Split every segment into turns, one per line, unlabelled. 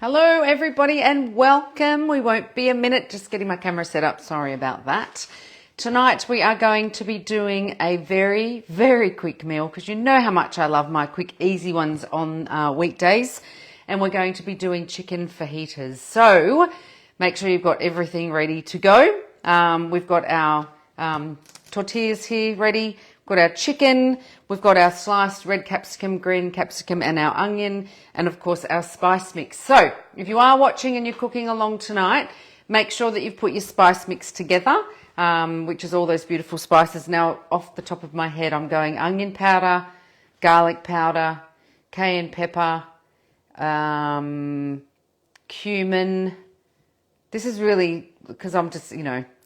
Hello everybody and welcome. We won't be a minute, just getting my camera set up. Sorry about that. Tonight we are going to be doing a very, very quick meal because you know how much I love my quick, easy ones on weekdays. And we're going to be doing chicken fajitas. So make sure you've got everything ready to go. We've got our tortillas here ready. We've got our chicken, we've got our sliced red capsicum, green capsicum and our onion, and of course our spice mix. So if you are watching and you're cooking along tonight, make sure that you've put your spice mix together, which is all those beautiful spices. Now off the top of my head I'm going onion powder, garlic powder, cayenne pepper, cumin. This is really because I'm just,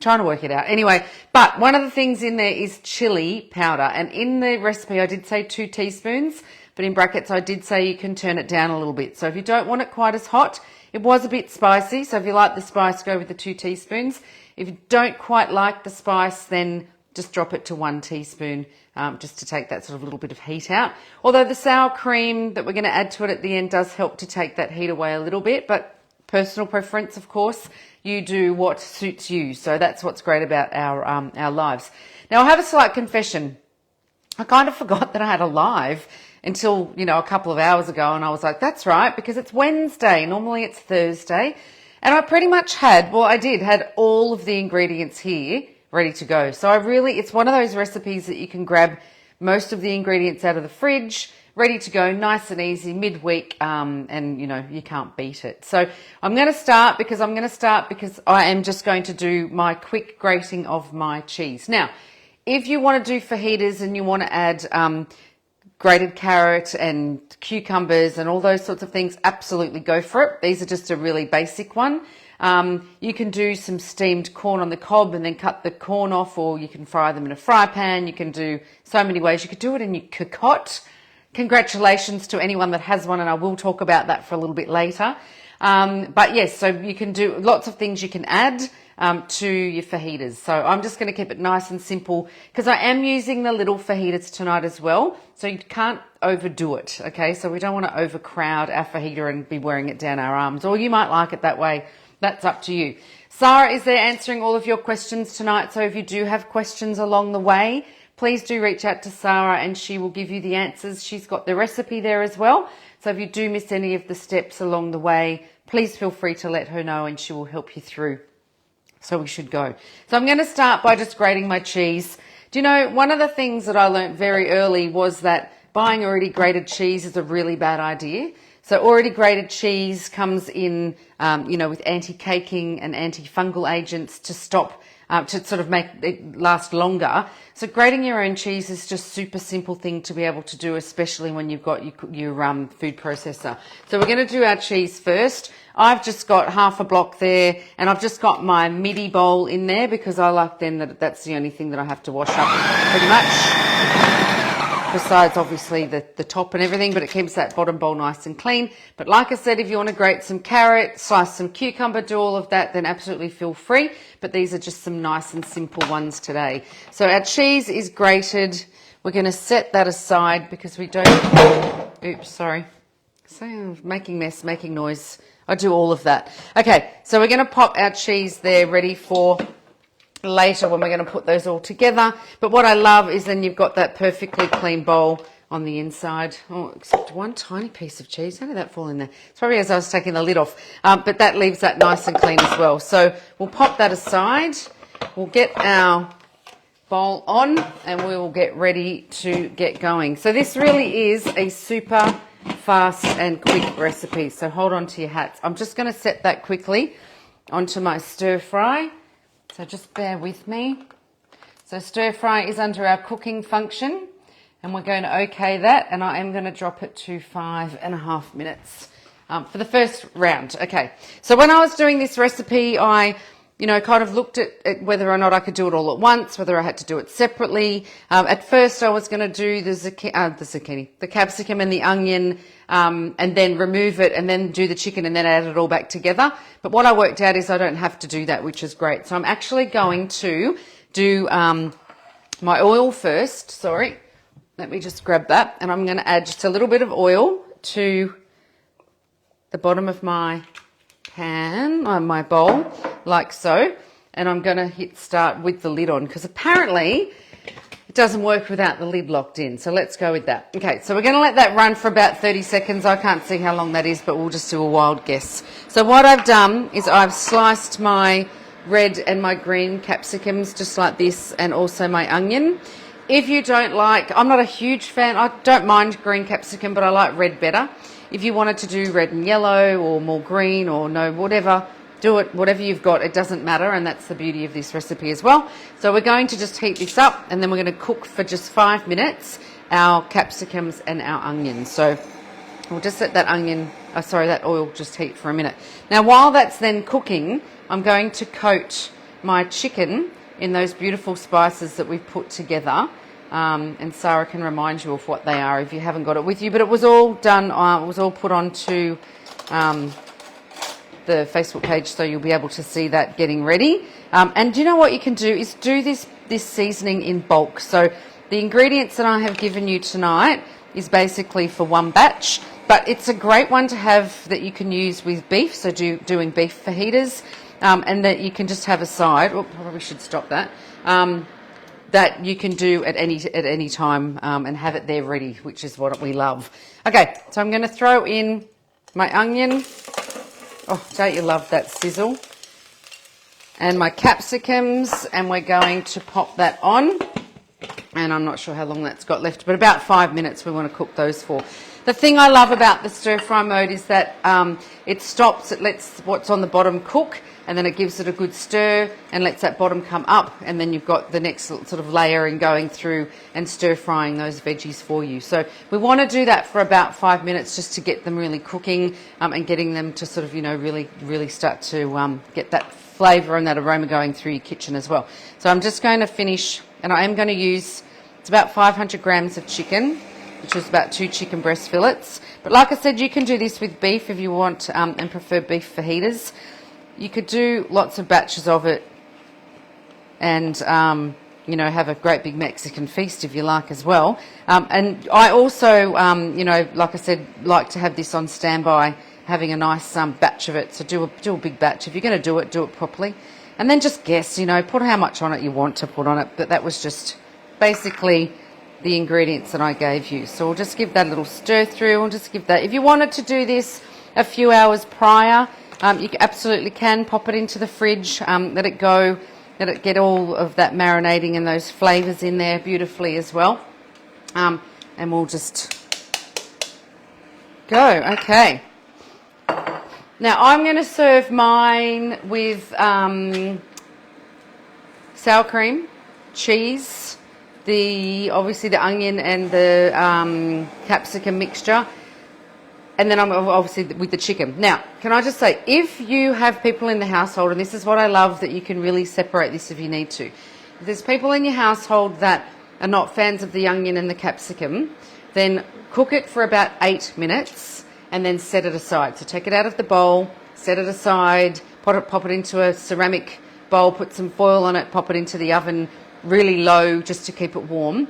trying to work it out. Anyway, but one of the things in there is chili powder. And in the recipe, I did say 2 teaspoons, but in brackets, I did say you can turn it down a little bit. So if you don't want it quite as hot, it was a bit spicy. So if you like the spice, go with the 2 teaspoons. If you don't quite like the spice, then just drop it to 1 teaspoon, just to take that sort of little bit of heat out. Although the sour cream that we're going to add to it at the end does help to take that heat away a little bit, but personal preference, of course. You do what suits you. So that's what's great about our lives. Now I have a slight confession. I kind of forgot that I had a live until, a couple of hours ago, and I was like, that's right, because it's Wednesday. Normally it's Thursday. And I pretty much had all of the ingredients here ready to go. So it's one of those recipes that you can grab most of the ingredients out of the fridge, ready to go, nice and easy, midweek, and you can't beat it. So I'm going to start because I am just going to do my quick grating of my cheese. Now, if you want to do fajitas and you want to add grated carrot and cucumbers and all those sorts of things, absolutely go for it. These are just a really basic one. You can do some steamed corn on the cob and then cut the corn off, or you can fry them in a fry pan. You can do so many ways. You could do it in your cocotte. Congratulations to anyone that has one, and I will talk about that for a little bit later. But yes, so you can do lots of things you can add to your fajitas. So I'm just going to keep it nice and simple because I am using the little fajitas tonight as well. So you can't overdo it, okay? So we don't want to overcrowd our fajita and be wearing it down our arms, or you might like it that way. That's up to you. Sarah is there answering all of your questions tonight. So if you do have questions along the way, please do reach out to Sarah and she will give you the answers. She's got the recipe there as well. So if you do miss any of the steps along the way, please feel free to let her know and she will help you through. So we should go. So I'm going to start by just grating my cheese. Do you know, one of the things that I learned very early was that buying already grated cheese is a really bad idea. So already grated cheese comes in, with anti-caking and antifungal agents to stop to sort of make it last longer. So grating your own cheese is just super simple thing to be able to do, especially when you've got your food processor. So we're going to do our cheese first. I've just got half a block there, and I've just got my midi bowl in there because I like that's the only thing that I have to wash up pretty much. Besides obviously the top and everything, but it keeps that bottom bowl nice and clean. But like I said, if you want to grate some carrot, slice some cucumber, do all of that, then absolutely feel free. But these are just some nice and simple ones today. So our cheese is grated. We're going to set that aside because we don't... Oops, sorry. So making mess, making noise. I do all of that. Okay, so we're going to pop our cheese there ready for later when we're going to put those all together. But what I love is then you've got that perfectly clean bowl on the inside. Oh, except one tiny piece of cheese. How did that fall in there? It's probably as I was taking the lid off. But that leaves that nice and clean as well. So we'll pop that aside. We'll get our bowl on and we will get ready to get going. So this really is a super fast and quick recipe. So hold on to your hats. I'm just going to set that quickly onto my stir fry. So just bear with me. So stir fry is under our cooking function and we're going to okay that, and I am going to drop it to 5.5 minutes for the first round. Okay, so when I was doing this recipe, I kind of looked at whether or not I could do it all at once, whether I had to do it separately. At first I was going to do the capsicum and the onion, and then remove it and then do the chicken and then add it all back together. But what I worked out is I don't have to do that, which is great. So I'm actually going to do my oil first. Sorry, let me just grab that. And I'm going to add just a little bit of oil to the bottom of my pan, my bowl, like so. And I'm going to hit start with the lid on because apparently it doesn't work without the lid locked in. So let's go with that. Okay, so we're going to let that run for about 30 seconds. I can't see how long that is, but we'll just do a wild guess. So what I've done is I've sliced my red and my green capsicums just like this, and also my onion. If you don't like, I'm not a huge fan, I don't mind green capsicum, but I like red better. If you wanted to do red and yellow or more green or no, whatever, do it, whatever you've got, it doesn't matter, and that's the beauty of this recipe as well. So we're going to just heat this up, and then we're going to cook for just 5 minutes our capsicums and our onions. So we'll just let that that oil just heat for a minute. Now while that's then cooking, I'm going to coat my chicken in those beautiful spices that we've put together. And Sarah can remind you of what they are if you haven't got it with you. But it was all done, it was all put onto the Facebook page, so you'll be able to see that getting ready. And you know what you can do is do this seasoning in bulk. So the ingredients that I have given you tonight is basically for one batch, but it's a great one to have that you can use with beef. So doing beef fajitas, and that you can just have aside. Oh, probably should stop that. That you can do at any time and have it there ready, which is what we love. Okay, so I'm going to throw in my onion. Oh, don't you love that sizzle? And my capsicums, and we're going to pop that on. And I'm not sure how long that's got left, but about 5 minutes we want to cook those for. The thing I love about the stir fry mode is that it stops, it lets what's on the bottom cook, and then it gives it a good stir and lets that bottom come up, and then you've got the next sort of layering going through and stir frying those veggies for you. So we want to do that for about 5 minutes just to get them really cooking and getting them to sort of, you know, really start to get that flavour and that aroma going through your kitchen as well. So I'm just going to finish, and I am going to use, it's about 500 grams of chicken, which is about 2 chicken breast fillets. But like I said, you can do this with beef if you want and prefer beef fajitas. You could do lots of batches of it and, you know, have a great big Mexican feast if you like as well. And I also, you know, like I said, like to have this on standby, having a nice batch of it. So do a big batch. If you're going to do it properly. And then just guess, you know, put how much on it you want to put on it. But that was just basically the ingredients that I gave you. So we'll just give that a little stir through. We'll just give that. If you wanted to do this a few hours prior, you absolutely can pop it into the fridge, let it go, let it get all of that marinating and those flavours in there beautifully as well. And we'll just go. Okay. Now I'm going to serve mine with sour cream, cheese, obviously the onion and the capsicum mixture. And then I'm obviously with the chicken. Now, can I just say, if you have people in the household, and this is what I love, that you can really separate this if you need to. If there's people in your household that are not fans of the onion and the capsicum, then cook it for about 8 minutes and then set it aside. So take it out of the bowl, set it aside, pop it into a ceramic bowl, put some foil on it, pop it into the oven really low just to keep it warm.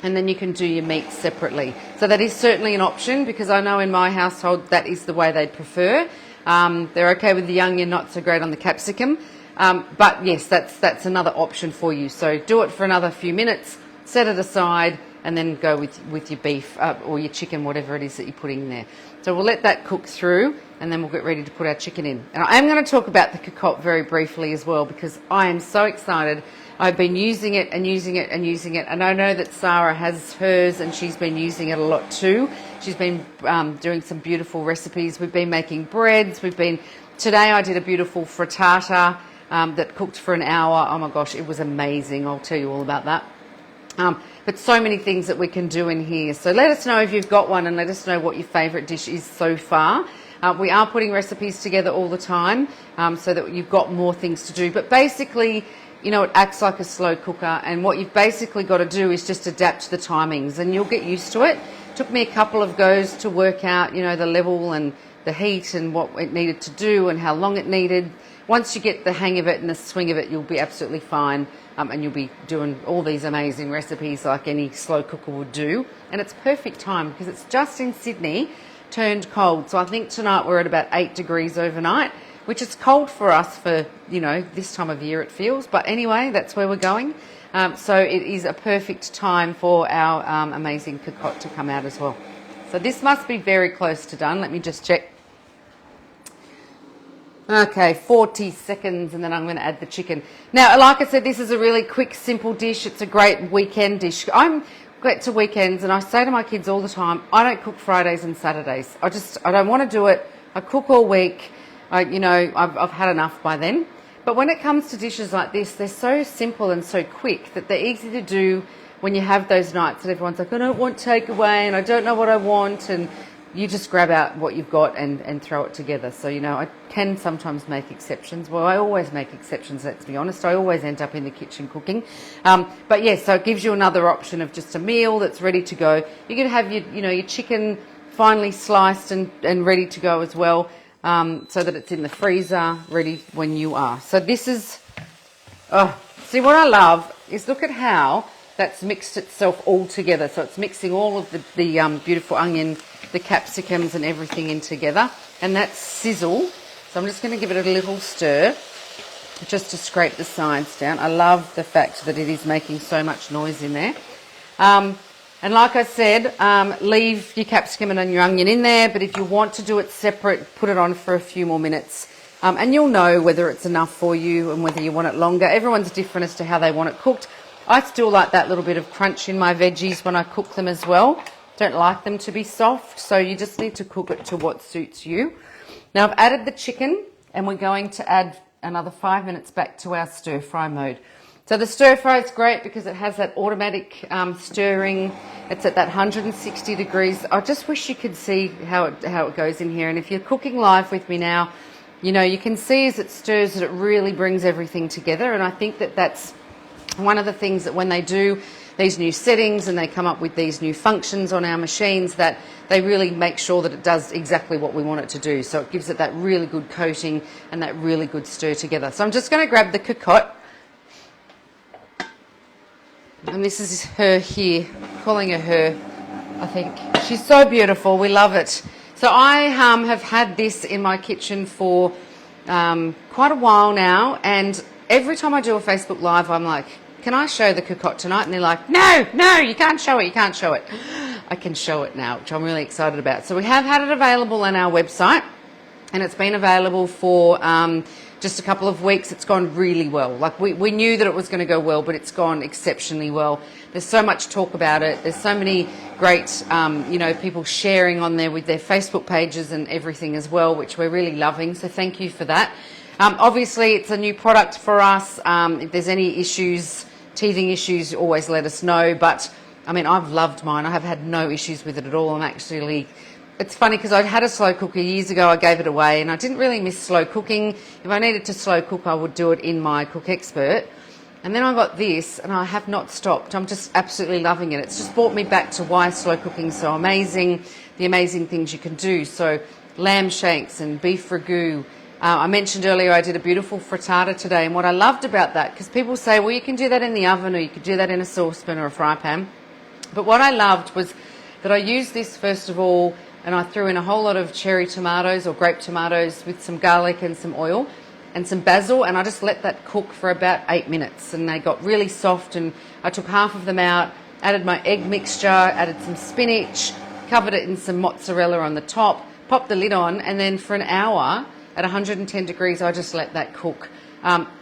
And then you can do your meat separately. So that is certainly an option, because I know in my household that is the way they'd prefer. They're okay with the onion, not so great on the capsicum. But yes, that's another option for you. So do it for another few minutes, set it aside, and then go with your beef or your chicken, whatever it is that you're putting in there. So we'll let that cook through, and then we'll get ready to put our chicken in. And I am going to talk about the cocotte very briefly as well, because I am so excited. I've been using it and using it and using it, and I know that Sarah has hers, and she's been using it a lot too. She's been doing some beautiful recipes. We've been making breads. Today I did a beautiful frittata that cooked for an hour. Oh my gosh, it was amazing. I'll tell you all about that. But so many things that we can do in here. So let us know if you've got one, and let us know what your favourite dish is so far. We are putting recipes together all the time so that you've got more things to do. But basically, you know, it acts like a slow cooker, and what you've basically got to do is just adapt to the timings, and you'll get used to it. It took me a couple of goes to work out, you know, the level and the heat and what it needed to do and how long it needed. Once you get the hang of it and the swing of it, you'll be absolutely fine, and you'll be doing all these amazing recipes like any slow cooker would do. And it's perfect time because it's just in Sydney, turned cold. So I think tonight we're at about 8 degrees overnight, which is cold for us for, you know, this time of year it feels. But anyway, that's where we're going. So it is a perfect time for our amazing cocotte to come out as well. So this must be very close to done. Let me just check. Okay, 40 seconds, and then I'm going to add the chicken. Now, like I said, this is a really quick, simple dish. It's a great weekend dish. I'm get to weekends, and I say to my kids all the time, I don't cook Fridays and Saturdays. I don't want to do it. I cook all week. I've had enough by then. But when it comes to dishes like this, they're so simple and so quick that they're easy to do when you have those nights that everyone's like, I don't want takeaway and I don't know what I want, and you just grab out what you've got and throw it together. So, you know, I can sometimes make exceptions. Well, I always make exceptions, let's be honest. I always end up in the kitchen cooking. But yes, so it gives you another option of just a meal that's ready to go. You can have your chicken finely sliced and ready to go as well, so that it's in the freezer ready when you are. So this is, see what I love is look at how that's mixed itself all together. So it's mixing all of the beautiful onion, the capsicums and everything in together, and that's sizzle. So I'm just going to give it a little stir just to scrape the sides down. I love the fact that it is making so much noise in there. And like I said, leave your capsicum and your onion in there, but if you want to do it separate, put it on for a few more minutes, and you'll know whether it's enough for you and whether you want it longer. Everyone's different as to how they want it cooked. I still like that little bit of crunch in my veggies when I cook them as well. Don't like them to be soft, so you just need to cook it to what suits you. Now I've added the chicken, and we're going to add another 5 minutes back to our stir fry mode. So the stir fry is great because it has that automatic stirring. It's at that 160 degrees. I just wish you could see how it goes in here. And if you're cooking live with me now, you know, you can see as it stirs that it really brings everything together. And I think that that's one of the things that when they do these new settings and they come up with these new functions on our machines, that they really make sure that it does exactly what we want it to do. So it gives it that really good coating and that really good stir together. So I'm just going to grab the cocotte. And this is her here, calling her, I think. She's so beautiful. We love it. So I have had this in my kitchen for quite a while now, and every time I do a Facebook Live, I'm like, can I show the cocotte tonight? And they're like, no, you can't show it, you can't show it. I can show it now, which I'm really excited about. So we have had it available on our website, and it's been available for just a couple of weeks. It's gone really well. Like we knew that it was going to go well, but it's gone exceptionally well. There's so much talk about it. There's so many great, people sharing on there with their Facebook pages and everything as well, which we're really loving. So thank you for that. Obviously, it's a new product for us. If there's any issues, teething issues, always let us know. But, I mean, I've loved mine. I have had no issues with it at all. It's funny because I had a slow cooker years ago. I gave it away, and I didn't really miss slow cooking. If I needed to slow cook, I would do it in my Cook Expert. And then I got this, and I have not stopped. I'm just absolutely loving it. It's just brought me back to why slow cooking is so amazing, the amazing things you can do. So lamb shakes and beef ragu. I mentioned earlier I did a beautiful frittata today, and what I loved about that, because people say, well, you can do that in the oven or you could do that in a saucepan or a fry pan. But what I loved was that I used this first of all, and I threw in a whole lot of cherry tomatoes or grape tomatoes with some garlic and some oil and some basil, and I just let that cook for about 8 minutes, and they got really soft, and I took half of them out, added my egg mixture, added some spinach, covered it in some mozzarella on the top, popped the lid on, and then for an hour at 110 degrees, I just let that cook.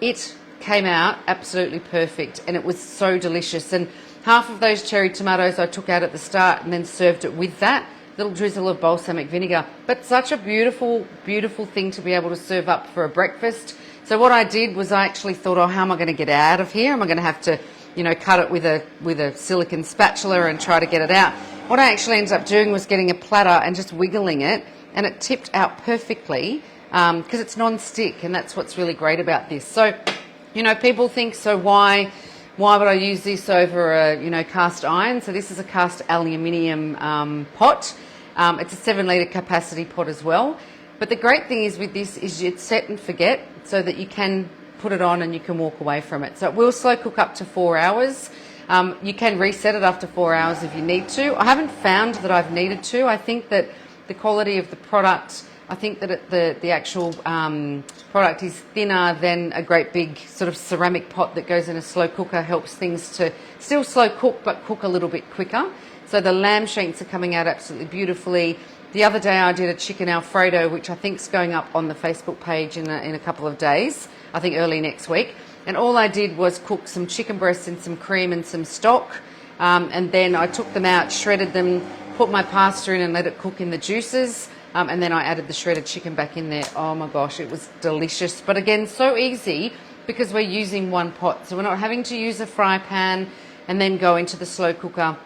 It came out absolutely perfect, and it was so delicious. And half of those cherry tomatoes I took out at the start and then served it with that little drizzle of balsamic vinegar. But such a beautiful, beautiful thing to be able to serve up for a breakfast. So what I did was I actually thought, oh, how am I going to get it out of here? Am I going to have to, cut it with a silicone spatula and try to get it out? What I actually ended up doing was getting a platter and just wiggling it, and it tipped out perfectly. Because it's non-stick, and that's what's really great about this. So, people think, so why would I use this over a, cast iron? So this is a cast aluminium pot. It's a 7-litre capacity pot as well. But the great thing is with this is it's set and forget, so that you can put it on and you can walk away from it. So it will slow cook up to 4 hours. You can reset it after 4 hours if you need to. I haven't found that I've needed to. I think that the quality of the product. I think that the actual product is thinner than a great big sort of ceramic pot that goes in a slow cooker. Helps things to still slow cook, but cook a little bit quicker. So the lamb shanks are coming out absolutely beautifully. The other day I did a chicken Alfredo, which I think is going up on the Facebook page in a couple of days, I think early next week. And all I did was cook some chicken breasts in some cream and some stock. And then I took them out, shredded them, put my pasta in and let it cook in the juices. And then I added the shredded chicken back in there. Oh my gosh, it was delicious. But again, so easy because we're using one pot. So we're not having to use a fry pan and then go into the slow cooker.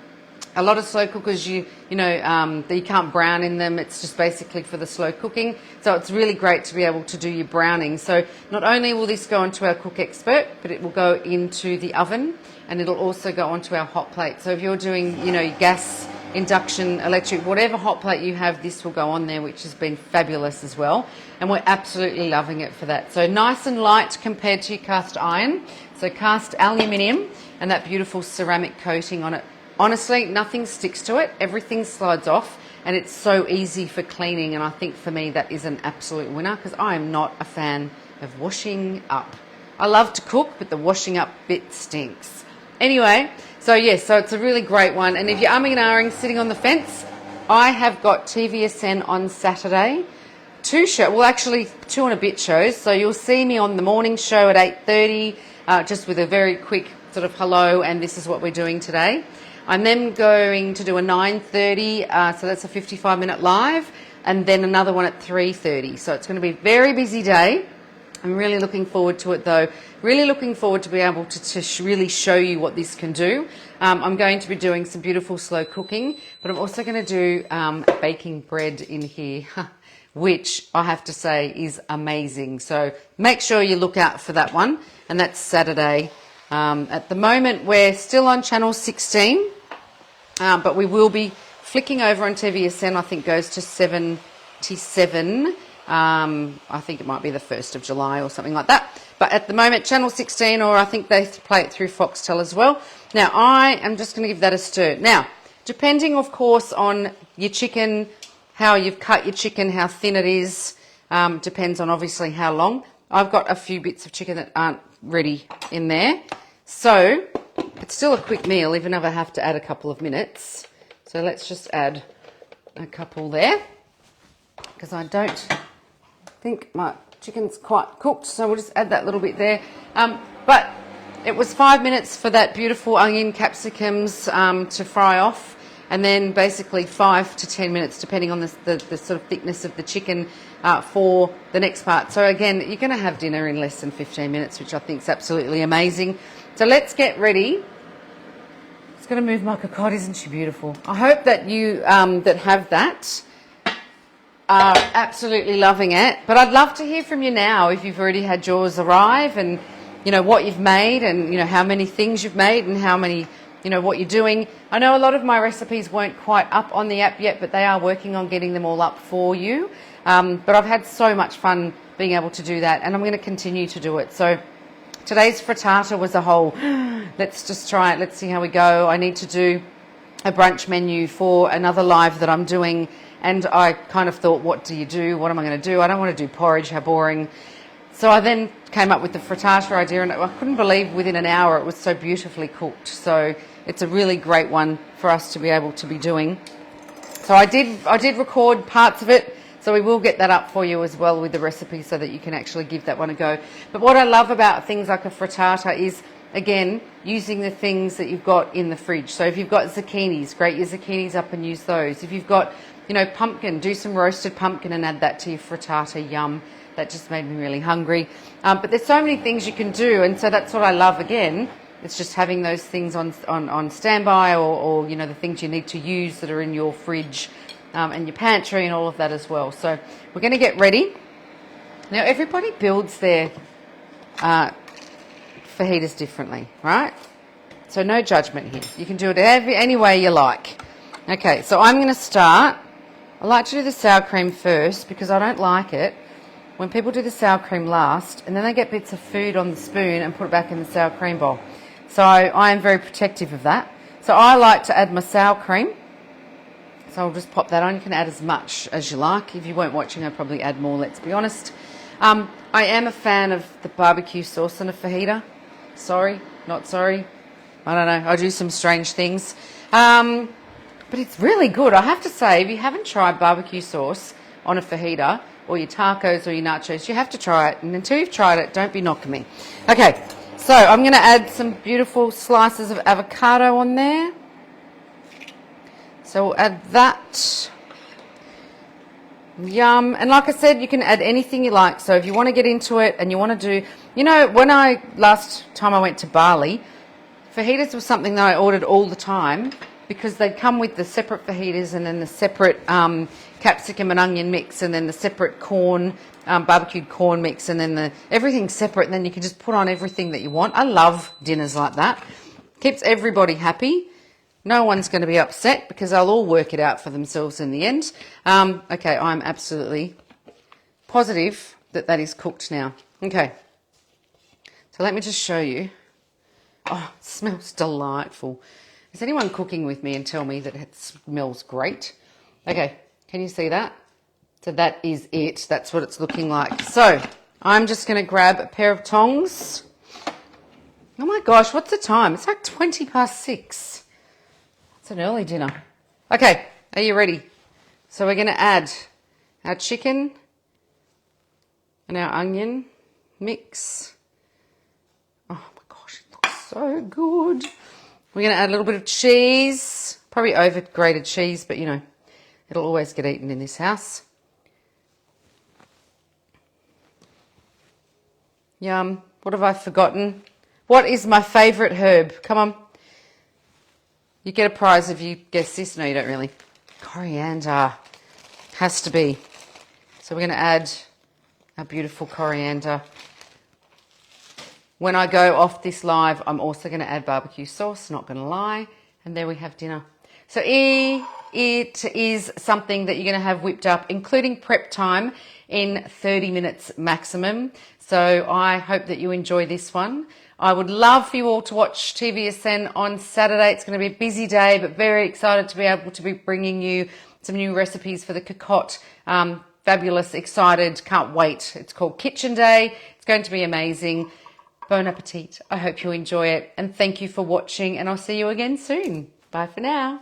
A lot of slow cookers, you can't brown in them. It's just basically for the slow cooking. So it's really great to be able to do your browning. So not only will this go into our Cook Expert, but it will go into the oven and it'll also go onto our hot plate. So if you're doing, gas, induction, electric, whatever hot plate you have, this will go on there, which has been fabulous as well. And we're absolutely loving it for that. So nice and light compared to your cast iron. So cast aluminium and that beautiful ceramic coating on it. Honestly, nothing sticks to it. Everything slides off and it's so easy for cleaning. And I think for me, that is an absolute winner because I am not a fan of washing up. I love to cook, but the washing up bit stinks. Anyway, so yes, so it's a really great one. And if you're umming and ahhing, sitting on the fence, I have got TVSN on Saturday. Two and a bit shows. So you'll see me on the morning show at 8:30, just with a very quick sort of hello, and this is what we're doing today. I'm then going to do a 9:30, so that's a 55-minute live, and then another one at 3:30. So it's going to be a very busy day. I'm really looking forward to it though. Really looking forward to be able to really show you what this can do. I'm going to be doing some beautiful slow cooking, but I'm also going to do baking bread in here, which I have to say is amazing. So make sure you look out for that one, and that's Saturday. At the moment, we're still on channel 16, but we will be flicking over on TVSN, I think goes to 77. I think it might be the 1st of July or something like that. But at the moment, channel 16, or I think they play it through Foxtel as well. Now, I am just going to give that a stir. Now, depending, of course, on your chicken, how you've cut your chicken, how thin it is, depends on obviously how long. I've got a few bits of chicken that aren't ready in there. So it's still a quick meal, even if I have to add a couple of minutes. So let's just add a couple there, because I don't think my chicken's quite cooked. So we'll just add that little bit there. But it was 5 minutes for that beautiful onion capsicums to fry off, and then basically 5 to 10 minutes, depending on the sort of thickness of the chicken, for the next part. So again, you're going to have dinner in less than 15 minutes, which I think is absolutely amazing. So let's get ready. It's going to move my cocotte, isn't she beautiful? I hope that you that have that are absolutely loving it. But I'd love to hear from you now if you've already had yours arrive, and what you've made, and how many things you've made, and how many, what you're doing. I know a lot of my recipes weren't quite up on the app yet, but they are working on getting them all up for you. But I've had so much fun being able to do that, and I'm going to continue to do it. So today's frittata was a whole, let's just try it, let's see how we go. I need to do a brunch menu for another live that I'm doing, and I kind of thought, what do you do? What am I going to do? I don't want to do porridge, how boring. So I then came up with the frittata idea, and I couldn't believe within an hour it was so beautifully cooked. So it's a really great one for us to be able to be doing. So I did record parts of it, so we will get that up for you as well with the recipe, so that you can actually give that one a go. But what I love about things like a frittata is, again, using the things that you've got in the fridge. So if you've got zucchinis, grate your zucchinis up and use those. If you've got, pumpkin, do some roasted pumpkin and add that to your frittata. Yum. That just made me really hungry. But there's so many things you can do, and so that's what I love. Again, it's just having those things on standby, or the things you need to use that are in your fridge and your pantry and all of that as well. So we're going to get ready. Now, everybody builds their fajitas differently, right? So no judgment here. You can do it any way you like. Okay, so I'm going to start. I like to do the sour cream first because I don't like it when people do the sour cream last and then they get bits of food on the spoon and put it back in the sour cream bowl. So I am very protective of that. So I like to add my sour cream. So I'll just pop that on. You can add as much as you like. If you weren't watching, I'd probably add more, let's be honest. I am a fan of the barbecue sauce on a fajita. Sorry, not sorry. I don't know. I do some strange things. But it's really good. I have to say, if you haven't tried barbecue sauce on a fajita or your tacos or your nachos, you have to try it. And until you've tried it, don't be knocking me. Okay, so I'm going to add some beautiful slices of avocado on there. So we'll add that. Yum. And like I said, you can add anything you like. So if you want to get into it and you want to do, you know, last time I went to Bali, fajitas was something that I ordered all the time because they'd come with the separate fajitas and then the separate capsicum and onion mix and then the separate corn, barbecued corn mix and then everything's separate and then you can just put on everything that you want. I love dinners like that. Keeps everybody happy. No one's going to be upset because they'll all work it out for themselves in the end. Okay, I'm absolutely positive that that is cooked now. Okay, so let me just show you. Oh, it smells delightful. Is anyone cooking with me and tell me that it smells great? Okay, can you see that? So that is it. That's what it's looking like. So I'm just going to grab a pair of tongs. Oh my gosh, what's the time? It's like 6:20. It's an early dinner. Okay, are you ready? So we're going to add our chicken and our onion mix. Oh my gosh, it looks so good. We're going to add a little bit of cheese, probably over grated cheese, but you know, it'll always get eaten in this house. Yum. What have I forgotten? What is my favourite herb? Come on. You get a prize if you guess this. No, you don't really. Coriander. Has to be. So we're going to add our beautiful coriander. When I go off this live, I'm also going to add barbecue sauce, not going to lie. And there we have dinner. So it is something that you're going to have whipped up, including prep time, in 30 minutes maximum. So I hope that you enjoy this one. I would love for you all to watch TVSN on Saturday. It's going to be a busy day, but very excited to be able to be bringing you some new recipes for the cocotte. Fabulous, excited, can't wait. It's called Kitchen Day. It's going to be amazing. Bon appetit. I hope you enjoy it. And thank you for watching, and I'll see you again soon. Bye for now.